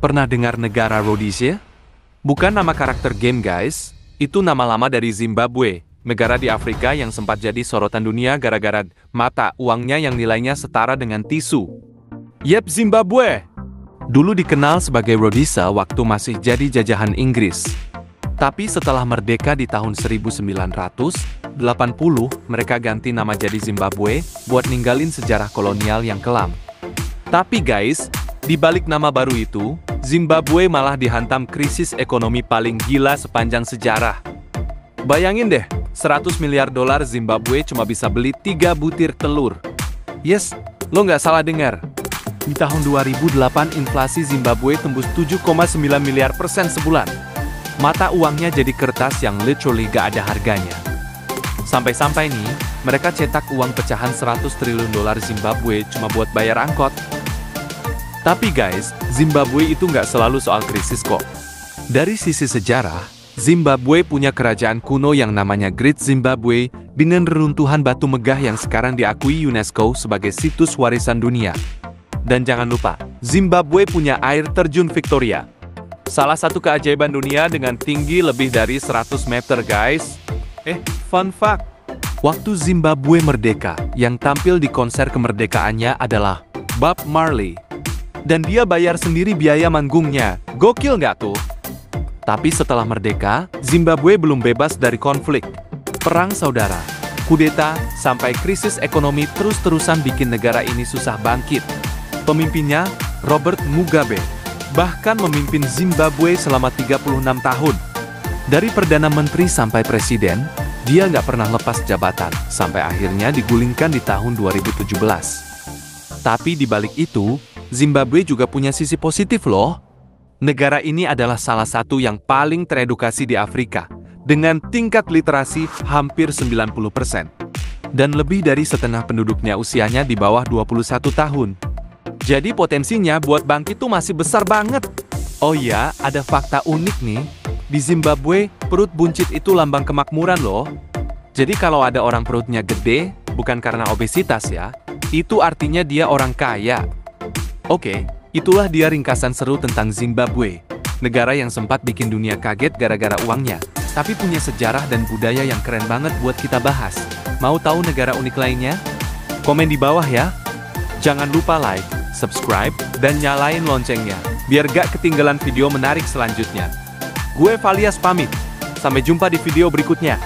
Pernah dengar negara Rhodesia? Bukan nama karakter game guys, itu nama lama dari Zimbabwe, negara di Afrika yang sempat jadi sorotan dunia gara-gara mata uangnya yang nilainya setara dengan tisu. Yep, Zimbabwe! Dulu dikenal sebagai Rhodesia waktu masih jadi jajahan Inggris. Tapi setelah merdeka di tahun 1980, mereka ganti nama jadi Zimbabwe buat ninggalin sejarah kolonial yang kelam. Tapi guys, di balik nama baru itu, Zimbabwe malah dihantam krisis ekonomi paling gila sepanjang sejarah. Bayangin deh, 100 miliar dolar Zimbabwe cuma bisa beli 3 butir telur. Yes, lo nggak salah dengar. Di tahun 2008, inflasi Zimbabwe tembus 7,9 miliar % sebulan. Mata uangnya jadi kertas yang literally gak ada harganya. Sampai-sampai nih, mereka cetak uang pecahan 100 triliun dolar Zimbabwe cuma buat bayar angkot. Tapi guys, Zimbabwe itu nggak selalu soal krisis kok. Dari sisi sejarah, Zimbabwe punya kerajaan kuno yang namanya Great Zimbabwe dengan reruntuhan batu megah yang sekarang diakui UNESCO sebagai situs warisan dunia. Dan jangan lupa, Zimbabwe punya air terjun Victoria. Salah satu keajaiban dunia dengan tinggi lebih dari 100 meter guys. Fun fact. Waktu Zimbabwe merdeka, yang tampil di konser kemerdekaannya adalah Bob Marley. Dan dia bayar sendiri biaya manggungnya. Gokil nggak tuh? Tapi setelah merdeka, Zimbabwe belum bebas dari konflik. Perang saudara, kudeta, sampai krisis ekonomi terus-terusan bikin negara ini susah bangkit. Pemimpinnya, Robert Mugabe, bahkan memimpin Zimbabwe selama 36 tahun. Dari Perdana Menteri sampai Presiden, dia nggak pernah lepas jabatan, sampai akhirnya digulingkan di tahun 2017. Tapi di balik itu, Zimbabwe juga punya sisi positif loh. Negara ini adalah salah satu yang paling teredukasi di Afrika, dengan tingkat literasi hampir 90%. Dan lebih dari setengah penduduknya usianya di bawah 21 tahun. Jadi potensinya buat bangkit tuh masih besar banget. Oh iya, ada fakta unik nih. Di Zimbabwe, perut buncit itu lambang kemakmuran loh. Jadi kalau ada orang perutnya gede, bukan karena obesitas ya, itu artinya dia orang kaya. Oke, itulah dia ringkasan seru tentang Zimbabwe. Negara yang sempat bikin dunia kaget gara-gara uangnya, tapi punya sejarah dan budaya yang keren banget buat kita bahas. Mau tahu negara unik lainnya? Komen di bawah ya. Jangan lupa like, subscribe, dan nyalain loncengnya, biar gak ketinggalan video menarik selanjutnya. Gue Valias pamit, sampai jumpa di video berikutnya.